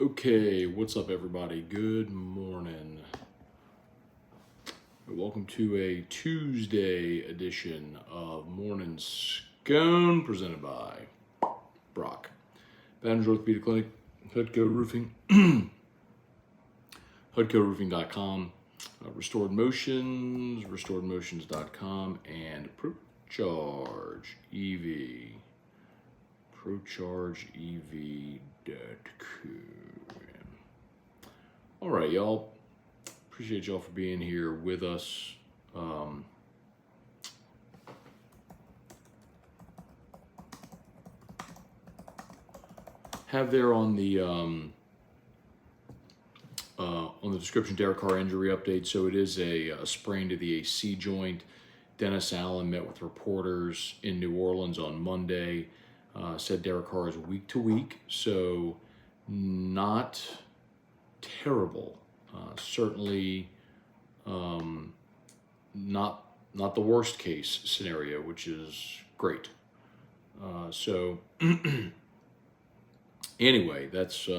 Okay, what's up, everybody? Good morning. Welcome to a Tuesday edition of Morning Scone, presented by Brock. Banner's Orthopedic Clinic, Hudco Roofing, HudcoRoofing.com, Restored Motions, RestoredMotions.com, and ProCharge EV, ProChargeEV.com. All right, y'all. Appreciate y'all for being here with us. Have there on the description Derek Carr injury update. So it is a sprain to the AC joint. Dennis Allen met with reporters in New Orleans on Monday. Said Derek Carr is week to week, so not terrible. Certainly not the worst case scenario, which is great. So anyway, that's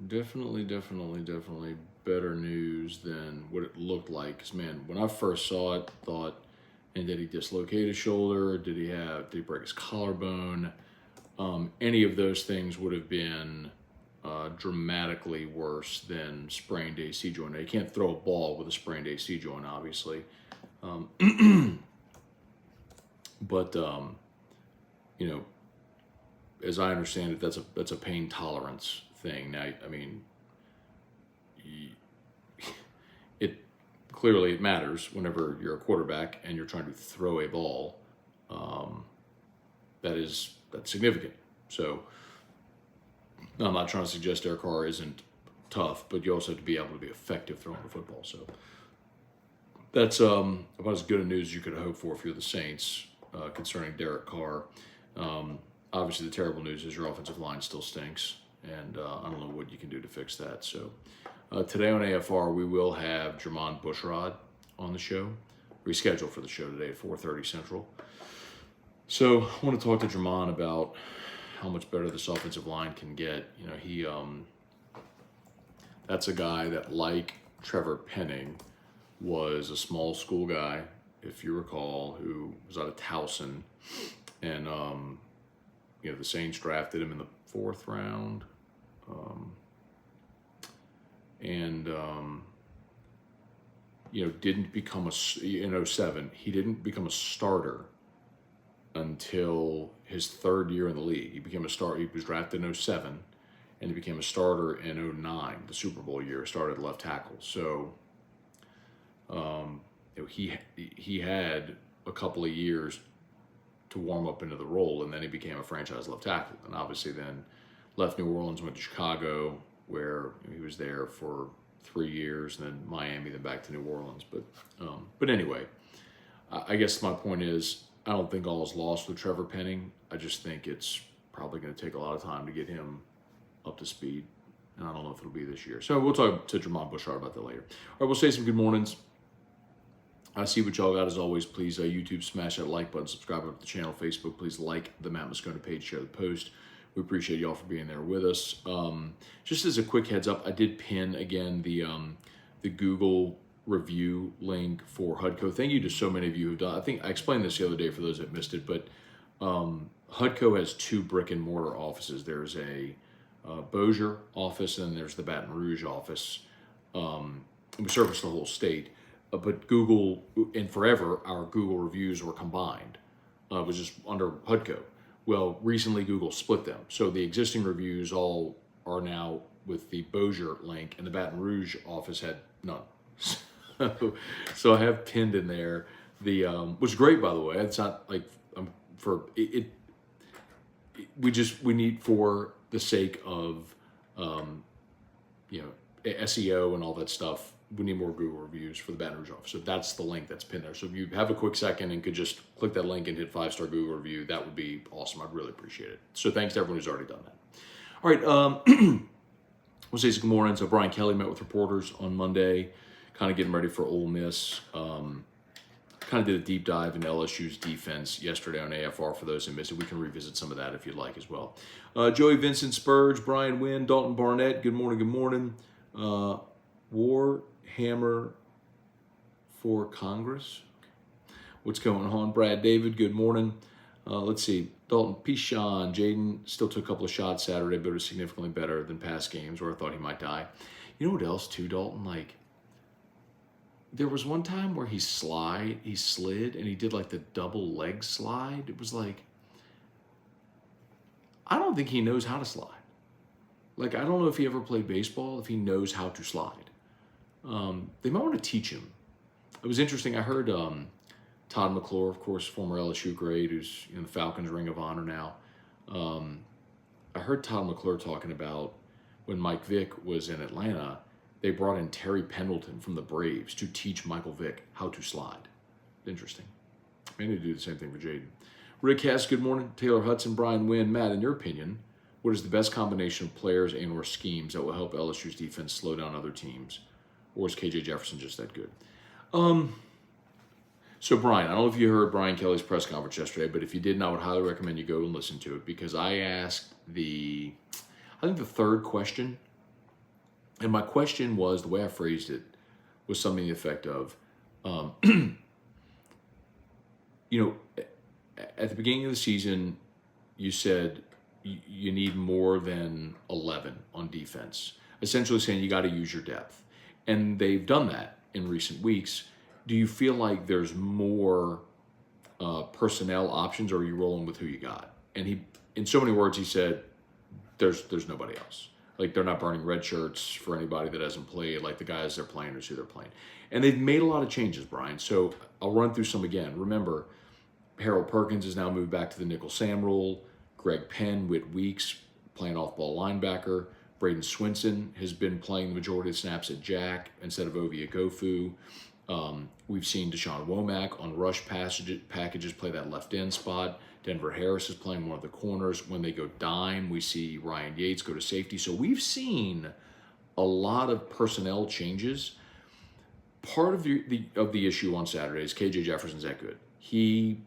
definitely better news than what it looked like. 'Cause man, when I first saw it, thought, and did he dislocate his shoulder? Did he break his collarbone? Any of those things would have been dramatically worse than sprained AC joint. Now, you can't throw a ball with a sprained AC joint, obviously. But you know, as I understand it, that's a pain tolerance thing. Now, I mean, it matters whenever you're a quarterback and you're trying to throw a ball. That's significant. So I'm not trying to suggest Derek Carr isn't tough, but you also have to be able to be effective throwing the football. So that's about as good a news as you could hope for if you're the Saints concerning Derek Carr. Obviously, the terrible news is your offensive line still stinks, and I don't know what you can do to fix that. So today on AFR, we will have Jermon Bushrod on the show, rescheduled for the show today at 4:30 Central. So I want to talk to Jermon about how much better this offensive line can get. You know, that's a guy that, like Trevor Penning, was a small school guy, if you recall, who was out of Towson, and the Saints drafted him in the 4th round, didn't become in 2007. He didn't become a starter until his 3rd year in the league. He became a starter. He was drafted in 2007, and he became a starter in 2009, the Super Bowl year. Started left tackle. So he had a couple of years to warm up into the role, and then he became a franchise left tackle. And obviously then left New Orleans, went to Chicago, where he was there for 3 years, and then Miami, then back to New Orleans. But anyway, I guess my point is, I don't think all is lost with Trevor Penning. I just think it's probably going to take a lot of time to get him up to speed, and I don't know if it'll be this year. So we'll talk to Jermon Bushrod about that later. All right, we'll say some good mornings. I see what y'all got. As always, please, YouTube, smash that like button, subscribe to the channel, Facebook, please like the Matt Moscona page, share the post. We appreciate y'all for being there with us. Just as a quick heads up, I did pin again the Google review link for Hudco. Thank you to so many of you who've done. I think I explained this the other day for those that missed it, but Hudco has 2 brick and mortar offices. There's a Bossier office, and then there's the Baton Rouge office. We service the whole state, but Google, and forever our Google reviews were combined. It was just under Hudco. Well, recently Google split them, so the existing reviews all are now with the Bossier link, and the Baton Rouge office had none. So I have pinned in there the which is great, by the way. It's not like for it. We need, for the sake of SEO and all that stuff, we need more Google reviews for the Baton Rouge office. So that's the link that's pinned there. So if you have a quick second and could just click that link and hit 5-star Google review, that would be awesome. I'd really appreciate it. So thanks to everyone who's already done that. All right, we'll say good morning. So Brian Kelly met with reporters on Monday, kind of getting ready for Ole Miss. Kind kind of did a deep dive into LSU's defense yesterday on AFR. For those who missed it, we can revisit some of that if you'd like as well. Joey Vincent Spurge, Brian Wynn, Dalton Barnett, good morning, good morning. Warhammer for Congress. What's going on? Brad David, good morning. Let's see. Dalton Pichon, Jaden still took a couple of shots Saturday, but was significantly better than past games where I thought he might die. You know what else too, Dalton? Like, there was one time where he slid, and he did like the double leg slide. It was like, I don't think he knows how to slide. Like, I don't know if he ever played baseball, if he knows how to slide. They might want to teach him. It was interesting. I heard Todd McClure, of course, former LSU great, who's in the Falcons Ring of Honor now. I heard Todd McClure talking about when Mike Vick was in Atlanta, they brought in Terry Pendleton from the Braves to teach Michael Vick how to slide. Interesting. I need to do the same thing for Jaden. Rick Hess, good morning. Taylor Hudson, Brian Wynn. Matt, in your opinion, what is the best combination of players and or schemes that will help LSU's defense slow down other teams? Or is KJ Jefferson just that good? So Brian, I don't know if you heard Brian Kelly's press conference yesterday, but if you didn't, I would highly recommend you go and listen to it, because I asked the third question. And my question was, the way I phrased it, was something to the effect of, at the beginning of the season, you said you need more than 11 on defense, essentially saying you got to use your depth. And they've done that in recent weeks. Do you feel like there's more personnel options, or are you rolling with who you got? And he, in so many words, he said, there's nobody else. Like, they're not burning red shirts for anybody that hasn't played. Like, the guys they're playing is who they're playing. And they've made a lot of changes, Brian. So I'll run through some again. Remember, Harold Perkins has now moved back to the nickel Sam role. Greg Penn, Whit Weeks, playing off-ball linebacker. Braden Swinson has been playing the majority of snaps at Jack instead of Ovie Agofu. We've seen Deshaun Womack on rush packages play that left end spot. Denver Harris is playing one of the corners. When they go dime, we see Ryan Yates go to safety. So we've seen a lot of personnel changes. Part of the issue on Saturday is KJ Jefferson's that good. He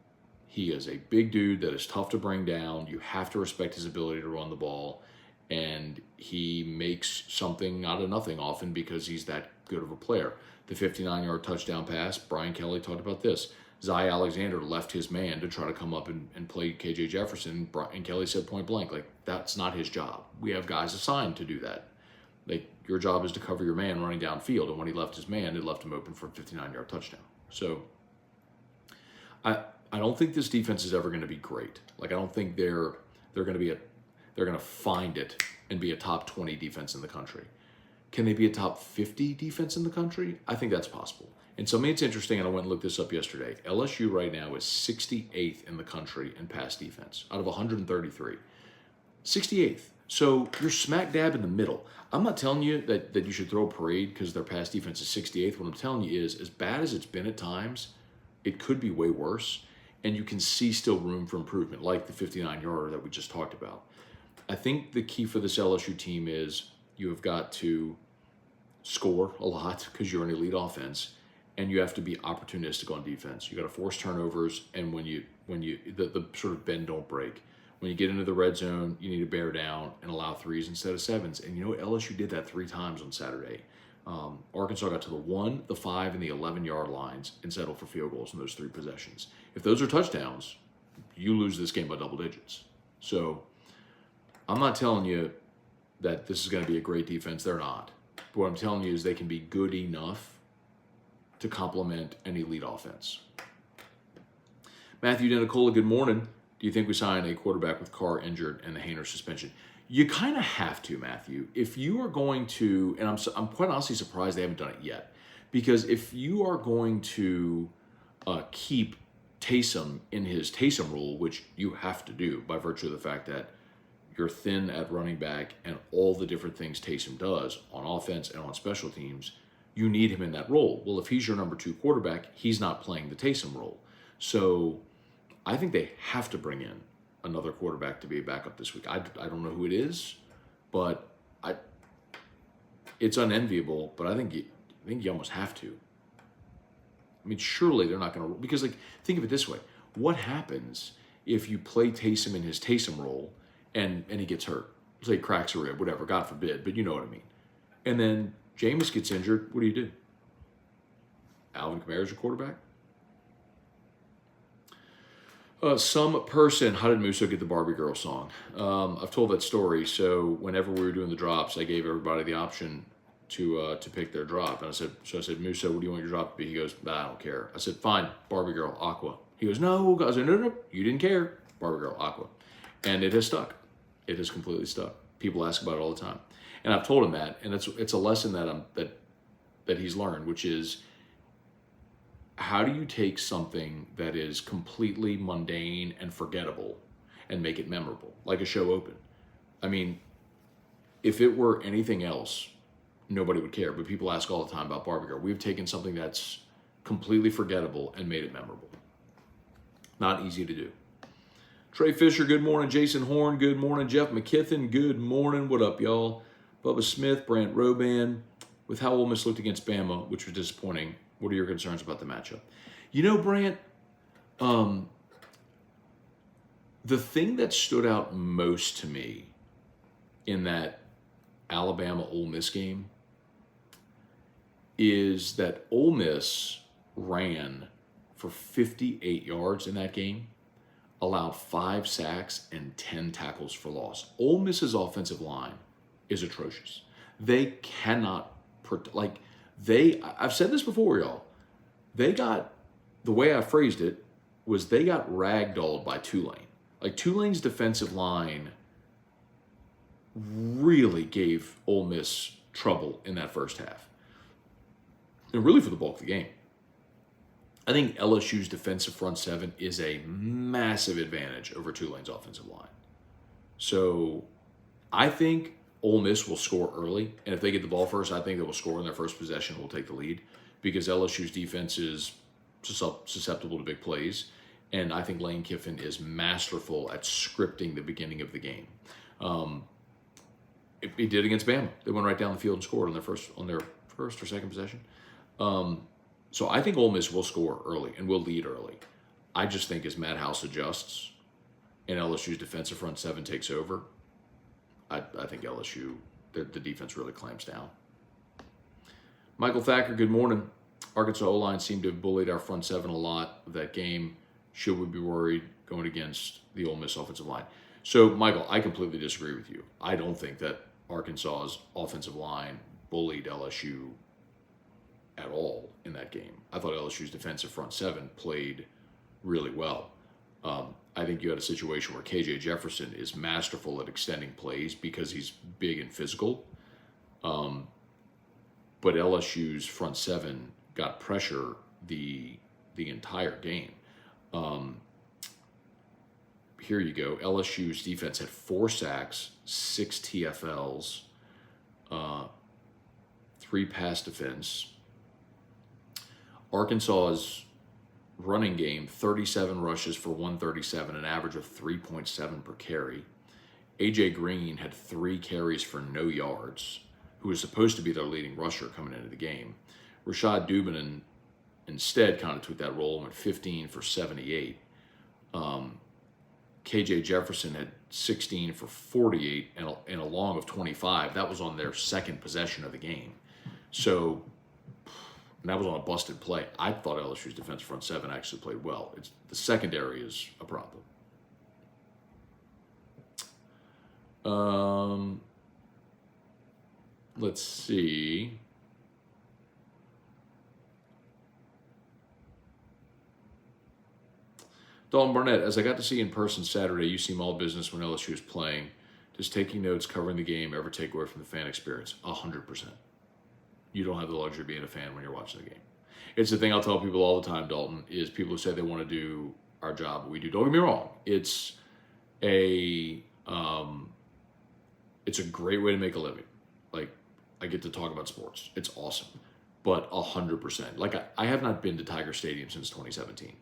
is a big dude that is tough to bring down. You have to respect his ability to run the ball. And he makes something out of nothing often because he's that good of a player. The 59-yard touchdown pass, Brian Kelly talked about this. Zay Alexander left his man to try to come up and play KJ Jefferson. And Kelly said point blank, like, that's not his job. We have guys assigned to do that. Like, your job is to cover your man running downfield. And when he left his man, it left him open for a 59-yard touchdown. So I don't think this defense is ever going to be great. Like, I don't think they're going to find it and be a top 20 defense in the country. Can they be a top 50 defense in the country? I think that's possible. And so, I mean, it's interesting, and I went and looked this up yesterday. LSU right now is 68th in the country in pass defense out of 133. 68th. So you're smack dab in the middle. I'm not telling you that you should throw a parade because their pass defense is 68th. What I'm telling you is, as bad as it's been at times, it could be way worse. And you can see still room for improvement, like the 59-yarder that we just talked about. I think the key for this LSU team is you have got to score a lot because you're an elite offense, and you have to be opportunistic on defense. You got to force turnovers, and when you the sort of bend don't break. When you get into the red zone, you need to bear down and allow threes instead of sevens. And you know what? LSU did that 3 times on Saturday. Arkansas got to the 1, the 5, and the 11-yard lines and settled for field goals in those 3 possessions. If those are touchdowns, you lose this game by double digits. So I'm not telling you that this is going to be a great defense. They're not. But what I'm telling you is they can be good enough to complement an elite offense. Matthew Denicola, good morning. Do you think we sign a quarterback with Carr injured and the Hainer suspension? You kind of have to, Matthew. If you are going to, and I'm quite honestly surprised they haven't done it yet, because if you are going to keep Taysom in his Taysom role, which you have to do by virtue of the fact that you're thin at running back and all the different things Taysom does on offense and on special teams, you need him in that role. Well, if he's your number 2 quarterback, he's not playing the Taysom role. So I think they have to bring in another quarterback to be a backup this week. I don't know who it is, but it's unenviable, but I think you almost have to. I mean, surely they're not going to, because like, think of it this way. What happens if you play Taysom in his Taysom role and he gets hurt? Say he cracks a rib, whatever, God forbid, but you know what I mean. And then Jameis gets injured, what do? Alvin Kamara's your quarterback? Some person, how did Musso get the Barbie Girl song? I've told that story. So whenever we were doing the drops, I gave everybody the option to pick their drop. And I said, Musso, what do you want your drop to be? He goes, I don't care. I said, fine, Barbie Girl, Aqua. He goes, no. I said, no, you didn't care. Barbie Girl, Aqua. And it has stuck. It has completely stuck. People ask about it all the time. And I've told him that, and it's a lesson that he's learned, which is, how do you take something that is completely mundane and forgettable and make it memorable, like a show open? I mean, if it were anything else, nobody would care, but people ask all the time about Barbie Girl. We've taken something that's completely forgettable and made it memorable. Not easy to do. Trey Fisher, good morning. Jason Horn, good morning. Jeff McKithen, good morning. What up, y'all? Bubba Smith, Brant Roban. With how Ole Miss looked against Bama, which was disappointing, what are your concerns about the matchup? You know, Brant, the thing that stood out most to me in that Alabama-Ole Miss game is that Ole Miss ran for 58 yards in that game, allowed 5 sacks and 10 tackles for loss. Ole Miss's offensive line is atrocious. They cannot, I've said this before, y'all. The way I phrased it was they got ragdolled by Tulane. Like, Tulane's defensive line really gave Ole Miss trouble in that first half. And really for the bulk of the game. I think LSU's defensive front seven is a massive advantage over Tulane's offensive line. So I think Ole Miss will score early, and if they get the ball first, I think they will score in their first possession. Will take the lead because LSU's defense is susceptible to big plays, and I think Lane Kiffin is masterful at scripting the beginning of the game. He did against Bama. They went right down the field and scored on their first or second possession. So I think Ole Miss will score early and will lead early. I just think as Matt House adjusts and LSU's defensive front seven takes over, I think LSU, the defense really clamps down. Michael Thacker, good morning. Arkansas O-line seemed to have bullied our front seven a lot of that game. Should we be worried going against the Ole Miss offensive line? So, Michael, I completely disagree with you. I don't think that Arkansas's offensive line bullied LSU at all in that game. I thought LSU's defensive front seven played really well. I think you had a situation where KJ Jefferson is masterful at extending plays because he's big and physical. But LSU's front seven got pressure the entire game. Here you go. LSU's defense had 4 sacks, 6 TFLs, 3 pass defense. Arkansas's running game, 37 rushes for 137, an average of 3.7 per carry. A.J. Green had 3 carries for no yards, who was supposed to be their leading rusher coming into the game. Rashad Dubin instead kind of took that role and went 15 for 78. KJ Jefferson had 16 for 48 and a long of 25. That was on their second possession of the game. So, and that was on a busted play. I thought LSU's defensive front seven actually played well. The secondary is a problem. Let's see. Dalton Barnett, as I got to see in person Saturday, you seem all business when LSU was playing. Does taking notes, covering the game, ever take away from the fan experience? 100%. You don't have the luxury of being a fan when you're watching the game. It's the thing I'll tell people all the time, Dalton, is people who say they want to do our job, but we do. Don't get me wrong. It's a great way to make a living. Like, I get to talk about sports. It's awesome. But 100%. Like, I have not been to Tiger Stadium since 2017.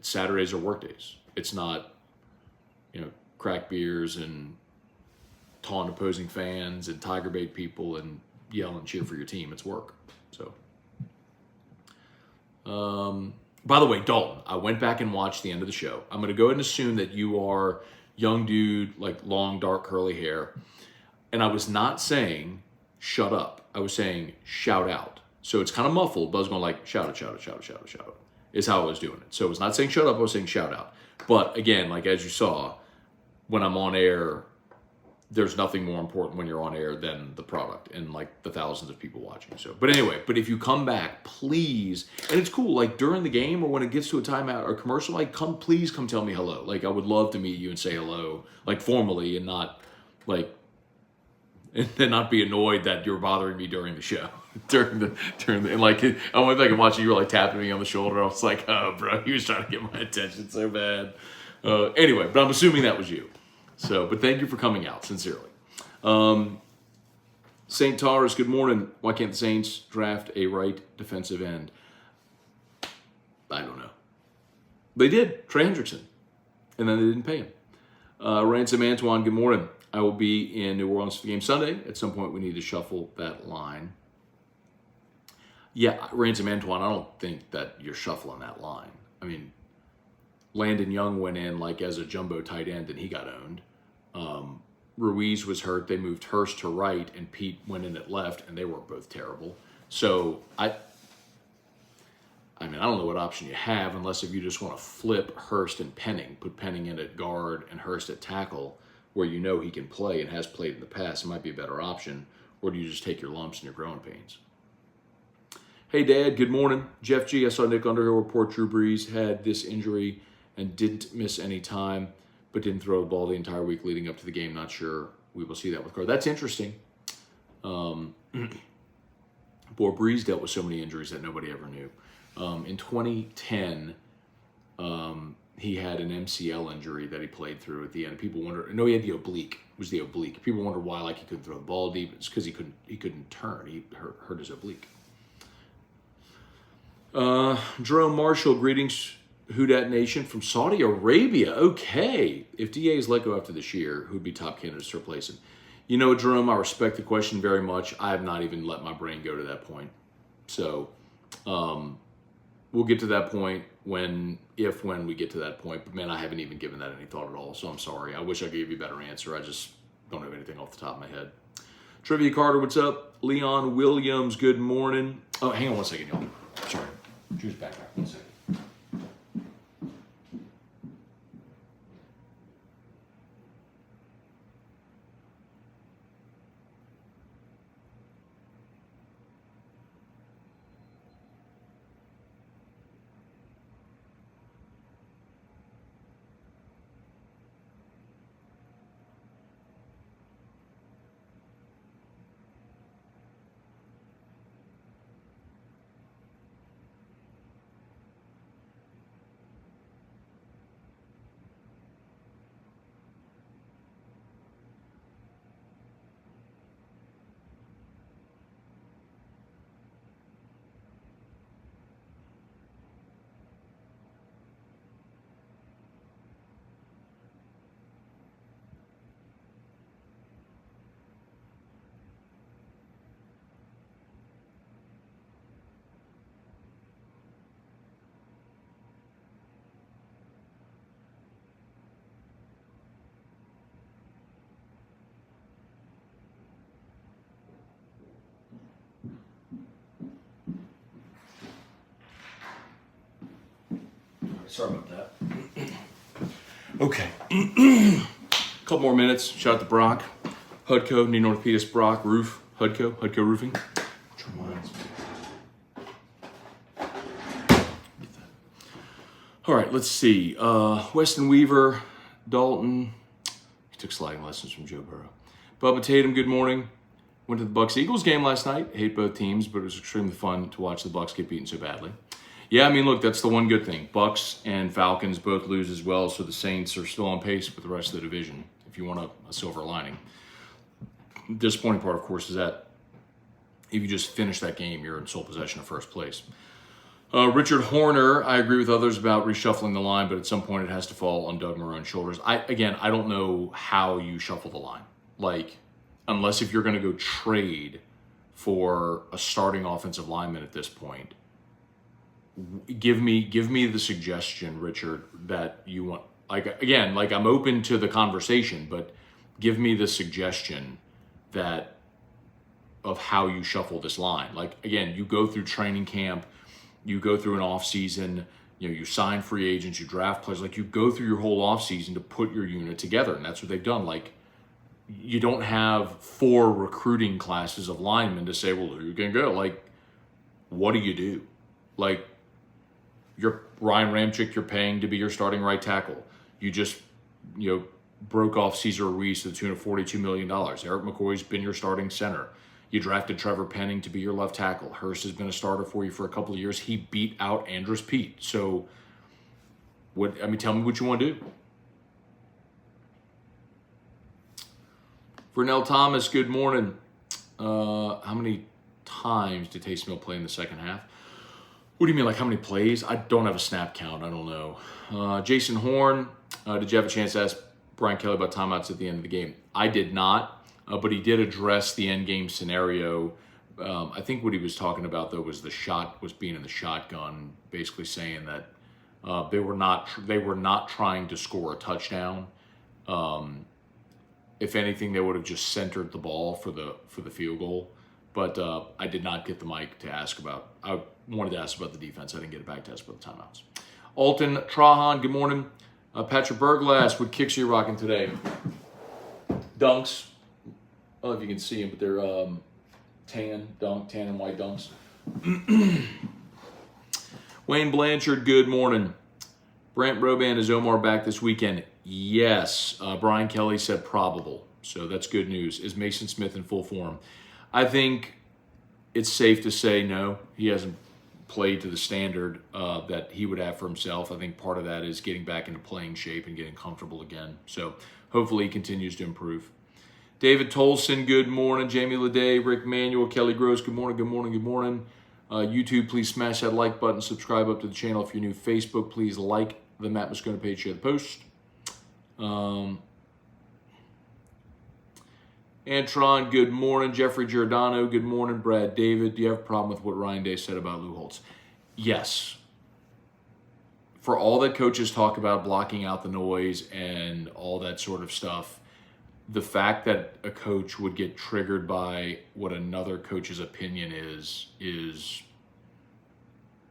Saturdays are work days. It's not, crack beers and taunt opposing fans and Tiger bait people and yell and cheer for your team. It's work. So By the way, Dalton, I went back and watched the end of the show. I'm going to go ahead and assume that you are young dude, like long, dark, curly hair. And I was not saying shut up. I was saying shout out. So it's kind of muffled, but I was going like shout out, shout out, shout out, shout out, shout out, is how I was doing it. So I was not saying shut up, I was saying shout out. But again, like as you saw, when I'm on air, there's nothing more important when you're on air than the product and like the thousands of people watching. So, but anyway, but if you come back, please, and it's cool, like during the game or when it gets to a timeout or commercial, like please come tell me hello. Like I would love to meet you and say hello, like formally and not like, and then not be annoyed that you're bothering me during the show. And like, I went back and watching you were like tapping me on the shoulder. I was like, oh bro, he was trying to get my attention so bad. Anyway, but I'm assuming that was you. So, but thank you for coming out, sincerely. St. Taurus, good morning. Why can't the Saints draft a right defensive end? I don't know. They did, Trey Hendrickson, and then they didn't pay him. Ransom Antoine, good morning. I will be in New Orleans for the game Sunday. At some point, we need to shuffle that line. Yeah, Ransom Antoine, I don't think that you're shuffling that line. I mean, Landon Young went in like as a jumbo tight end and he got owned. Ruiz was hurt. They moved Hurst to right and Pete went in at left and they were both terrible. So I mean, I don't know what option you have unless if you just want to flip Hurst and Penning, put Penning in at guard and Hurst at tackle where you know he can play and has played in the past. It might be a better option. Or do you just take your lumps and your growing pains? Hey, Dad, good morning. Jeff G, I saw Nick Underhill report Drew Brees had this injury and didn't miss any time, but didn't throw the ball the entire week leading up to the game. Not sure we will see that with Carr. That's interesting. Boy, Brees dealt with so many injuries that nobody ever knew. In 2010, he had an MCL injury that he played through at the end. People wonder, no, he had the oblique. It was the oblique. People wonder why, like he couldn't throw the ball deep. It's because he couldn't turn. He hurt his oblique. Jerome Marshall, greetings, Houdat Nation from Saudi Arabia. Okay. If DA is let go after this year, who'd be top candidates to replace him? You know, Jerome, I respect the question very much. I have not even let my brain go to that point. So, we'll get to that point when we get to that point. But man, I haven't even given that any thought at all. So I'm sorry. I wish I gave you a better answer. I just don't have anything off the top of my head. Trivia Carter, what's up? Leon Williams, good morning. Oh, hang on one second, y'all. Sorry. Drew's back there. 1 second. Sorry about that. Okay. A couple more minutes. Shout out to Brock. Hudco, New Northpetus, Brock, Roof, Hudco Roofing. All right, let's see. Weston Weaver, Dalton. He took sliding lessons from Joe Burrow. Bubba Tatum, good morning. Went to the Bucks-Eagles game last night. Hate both teams, but it was extremely fun to watch the Bucks get beaten so badly. Yeah, I mean, look, that's the one good thing. Bucks and Falcons both lose as well, so the Saints are still on pace with the rest of the division, if you want a silver lining. The disappointing part, of course, is that if you just finish that game, you're in sole possession of first place. Richard Horner, I agree with others about reshuffling the line, but at some point it has to fall on Doug Marrone's shoulders. I don't know how you shuffle the line. Like, unless if you're going to go trade for a starting offensive lineman at this point, give me the suggestion, Richard, that you want. Like, again, like, I'm open to the conversation, but give me the suggestion that of how you shuffle this line. Like, again, you go through training camp, you go through an off season, you sign free agents, you draft players. Like, you go through your whole off season to put your unit together, and that's what they've done. Like, you don't have 4 recruiting classes of linemen to say, well, who can go? Like, what do you do? Like, you're Ryan Ramczyk, you're paying to be your starting right tackle. You just, broke off Cesar Ruiz to the tune of $42 million. Eric McCoy's been your starting center. You drafted Trevor Penning to be your left tackle. Hurst has been a starter for you for a couple of years. He beat out Andrus Peat. So, tell me what you want to do. Vernell Thomas, good morning. How many times did Taysom play in the second half? What do you mean, like how many plays? I don't have a snap count. I don't know. Jason Horn, did you have a chance to ask Brian Kelly about timeouts at the end of the game? I did not, but he did address the end game scenario. I think what he was talking about, though, was being in the shotgun, basically saying that they were not trying to score a touchdown. If anything, they would have just centered the ball for the field goal. But I did not get the mic to ask about. I wanted to ask about the defense. I didn't get it back to ask about the timeouts. Alton Trahan, good morning. Patrick Berglass, what kicks are you rocking today? Dunks. I don't know if you can see them, but they're tan and white dunks. Wayne Blanchard, good morning. Brant Roban, is Omar back this weekend? Yes. Brian Kelly said probable, so that's good news. Is Mason Smith in full form? I think it's safe to say no. He hasn't played to the standard that he would have for himself. I think part of that is getting back into playing shape and getting comfortable again. So hopefully he continues to improve. David Tolson, good morning. Jamie Leday, Rick Manuel, Kelly Gross, good morning, good morning, good morning. YouTube, please smash that like button. Subscribe up to the channel if you're new. Facebook, please like the Matt Moscona page, share the post. Antron, good morning. Jeffrey Giordano, good morning. Brad David, do you have a problem with what Ryan Day said about Lou Holtz? Yes. For all that coaches talk about blocking out the noise and all that sort of stuff, the fact that a coach would get triggered by what another coach's opinion is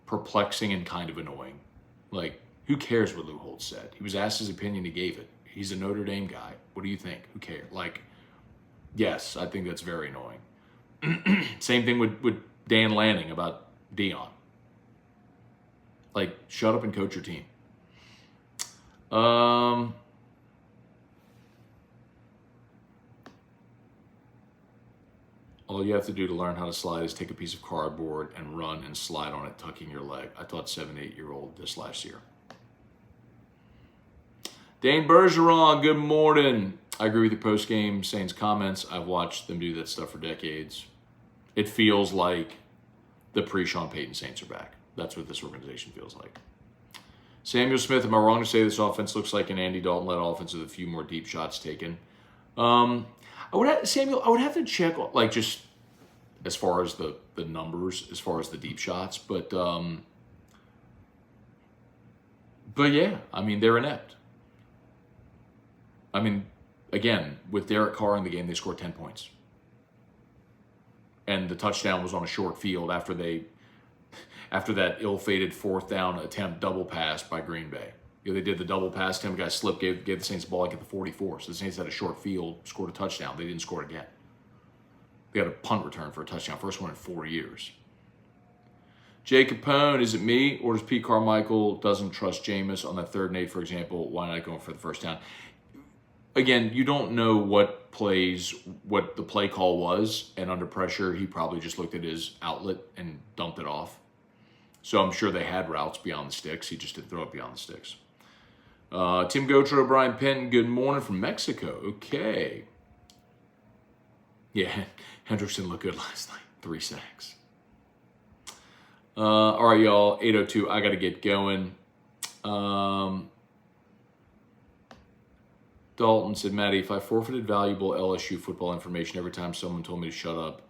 perplexing and kind of annoying. Like, who cares what Lou Holtz said? He was asked his opinion, he gave it. He's a Notre Dame guy. What do you think? Who cares? Like, yes, I think that's very annoying. Same thing with Dan Lanning about Dion. Like, shut up and coach your team. All you have to do to learn how to slide is take a piece of cardboard and run and slide on it, tucking your leg. I taught 7, 8-year-old this last year. Dane Bergeron, good morning. I agree with your post-game Saints comments. I've watched them do that stuff for decades. It feels like the pre-Sean Payton Saints are back. That's what this organization feels like. Samuel Smith, am I wrong to say this offense looks like an Andy Dalton-led offense with a few more deep shots taken? I would have to check, like, just as far as the numbers, as far as the deep shots. But yeah, I mean, they're inept. I mean, again, with Derek Carr in the game, they scored 10 points. And the touchdown was on a short field after that ill-fated 4th down attempt double pass by Green Bay. They did the double pass, Tim guy slipped, gave the Saints the ball like at the 44. So the Saints had a short field, scored a touchdown. They didn't score it again. They got a punt return for a touchdown, first one in 4 years. Jay Capone, is it me or does Pete Carmichael doesn't trust Jameis on that 3rd and 8, for example? Why not going for the first down? Again, you don't know what the play call was, and under pressure, he probably just looked at his outlet and dumped it off. So I'm sure they had routes beyond the sticks. He just didn't throw it beyond the sticks. Tim Gotro, Brian Penton, good morning from Mexico. Okay. Yeah, Hendrickson looked good last night. 3 sacks. All right, y'all. 8:02. I got to get going. Dalton said, Matty, if I forfeited valuable LSU football information every time someone told me to shut up,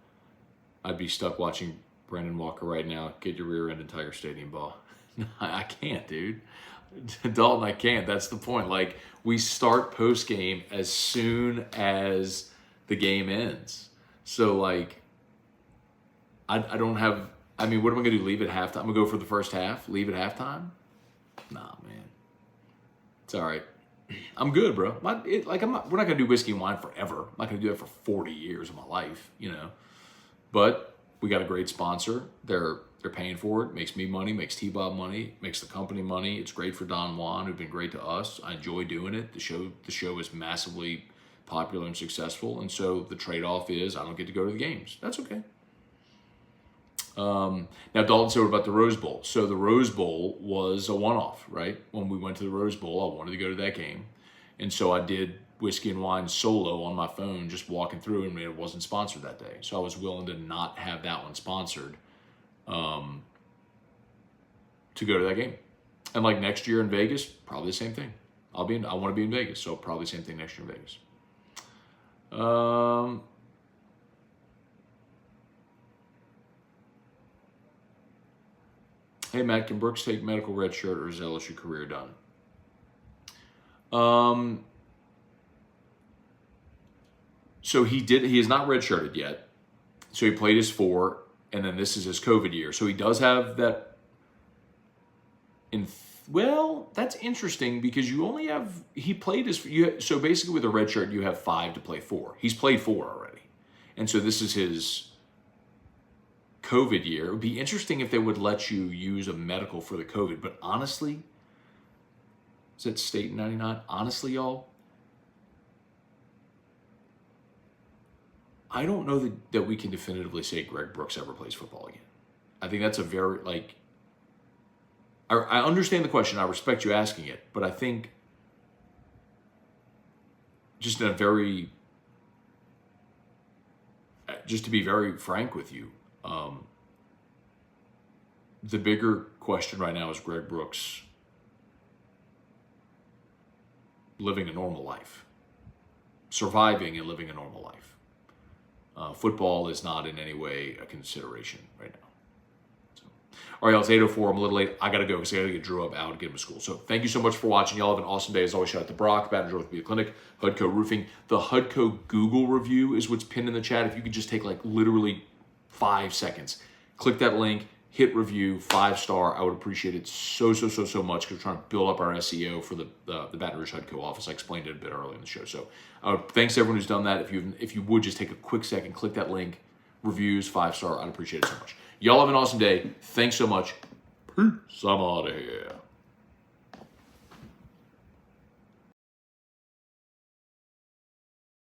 I'd be stuck watching Brandon Walker right now. Get your rear end in Tiger Stadium ball. I can't, dude. Dalton, I can't. That's the point. Like, we start post game as soon as the game ends. So, like, I don't have. I mean, what am I gonna do? Leave at halftime? I'm gonna go for the first half. Leave at halftime? Nah, man. It's all right. I'm good, bro. We're not gonna do whiskey and wine forever. I'm not gonna do that for 40 years of my life, you know. But we got a great sponsor. They're paying for it. Makes me money. Makes T-Bob money. Makes the company money. It's great for Don Juan, who've been great to us. I enjoy doing it. The show is massively popular and successful, and so the trade-off is I don't get to go to the games. That's okay. Now, Dalton said, what about the Rose Bowl? So the Rose Bowl was a one-off, right? When we went to the Rose Bowl, I wanted to go to that game. And so I did whiskey and wine solo on my phone, just walking through, and it wasn't sponsored that day. So I was willing to not have that one sponsored to go to that game. And like next year in Vegas, probably the same thing. I want to be in Vegas, so probably same thing next year in Vegas. Hey, Matt, can Brooks take medical red shirt, or is LSU career done? So he is not redshirted yet. So he played his 4, and then this is his COVID year. So he does have that. Well, that's interesting because he played so basically with a red shirt, you have 5 to play 4. He's played 4 already. And so this is his COVID year. It would be interesting if they would let you use a medical for the COVID, but honestly, is it state 99? Honestly, y'all, I don't know that we can definitively say Greg Brooks ever plays football again. I think that's a very, like, I understand the question. I respect you asking it, but I think just to be very frank with you, the bigger question right now is Greg Brooks living a normal life, surviving and living a normal life. Football is not in any way a consideration right now. So, all right, y'all, it's 8:04. I'm a little late. I got to go because I got to get Drew up out and get him to school. So thank you so much for watching. Y'all have an awesome day. As always, shout out to Brock, Baton Rouge Orthopedic Clinic, Hudco Roofing. The Hudco Google review is what's pinned in the chat. If you could just take like literally 5 seconds, click that link, hit review, 5-star. I would appreciate it so much because we're trying to build up our SEO for the Baton Rouge Hudco office. I explained it a bit earlier in the show. So thanks to everyone who's done that. If you would just take a quick second, click that link, reviews, 5-star. I'd appreciate it so much. Y'all have an awesome day. Thanks so much. Peace. I'm out of here.